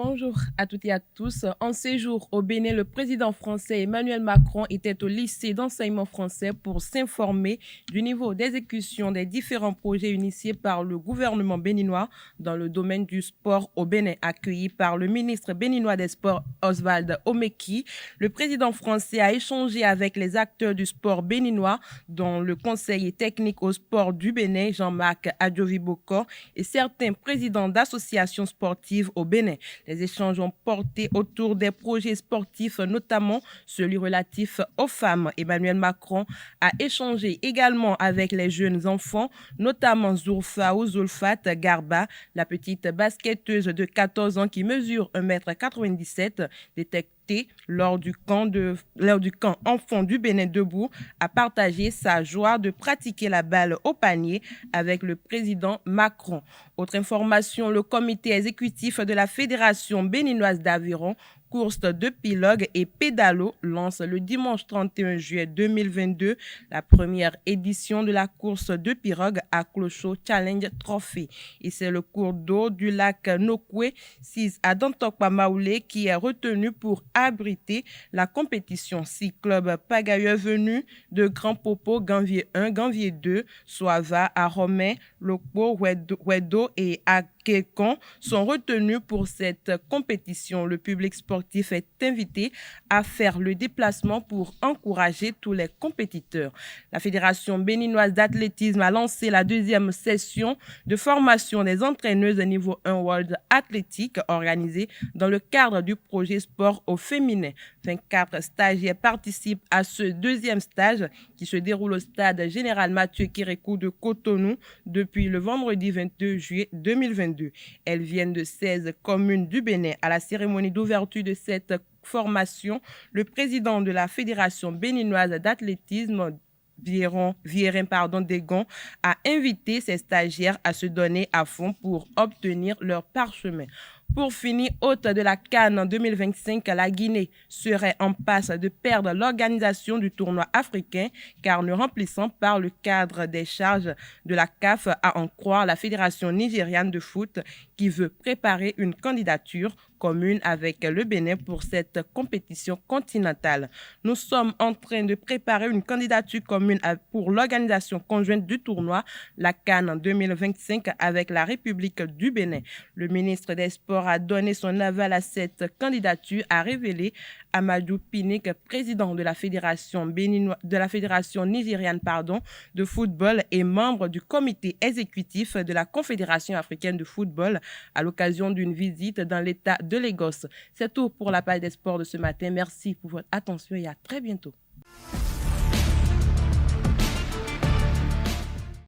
Bonjour à toutes et à tous. En séjour au Bénin, le président français Emmanuel Macron était au lycée d'enseignement français pour s'informer du niveau d'exécution des différents projets initiés par le gouvernement béninois dans le domaine du sport au Bénin. Accueilli par le ministre béninois des Sports Oswald Omeki, le président français a échangé avec les acteurs du sport béninois, dont le conseiller technique au sport du Bénin, Jean-Marc Adjovi-Bokor, et certains présidents d'associations sportives au Bénin. Les échanges ont porté autour des projets sportifs, notamment celui relatif aux femmes. Emmanuel Macron a échangé également avec les jeunes enfants, notamment Zourfa ou Zulfat Garba, la petite basketteuse de 14 ans qui mesure 1,97 m, détectée lors du camp enfant du Bénin debout, a partagé sa joie de pratiquer la balle au panier avec le président Macron. Autre information, le comité exécutif de la Fédération béninoise d'aviron, course de pirogue et pédalo lance le dimanche 31 juillet 2022 la première édition de la course de pirogue à Clochot Challenge Trophy. Et c'est le cours d'eau du lac Nokwe, 6 à Dantokpa Maoulé, qui est retenu pour abriter la compétition. 6 clubs pagayeux venus de Grand Popo, Ganvier 1, Ganvier 2, Soava, Aromé, Lokpo, Wedo et Akekon sont retenus pour cette compétition. Le public sportif est invité à faire le déplacement pour encourager tous les compétiteurs. La Fédération béninoise d'athlétisme a lancé la deuxième session de formation des entraîneuses niveau 1 World Athlétique organisée dans le cadre du projet sport au féminin. 24 stagiaires participent à ce deuxième stage qui se déroule au stade général Mathieu Kérékou de Cotonou depuis le vendredi 22 juillet 2022. Elles viennent de 16 communes du Bénin. À la cérémonie d'ouverture de cette formation, le président de la Fédération béninoise d'athlétisme, Viérin Degon, a invité ses stagiaires à se donner à fond pour obtenir leur parchemin. Pour finir, hôte de la CAN en 2025, la Guinée serait en passe de perdre l'organisation du tournoi africain car ne remplissant pas le cadre des charges de la CAF, à en croire la Fédération nigériane de foot qui veut préparer une candidature commune avec le Bénin pour cette compétition continentale. Nous sommes en train de préparer une candidature commune pour l'organisation conjointe du tournoi, la CAN en 2025, avec la République du Bénin. Le ministre des Sports a donné son aval à cette candidature, a révélé Amadou Pinik, président de la Fédération nigériane de football et membre du comité exécutif de la Confédération africaine de football, à l'occasion d'une visite dans l'État de Lagos. C'est tout pour la page des sports de ce matin. Merci pour votre attention et à très bientôt.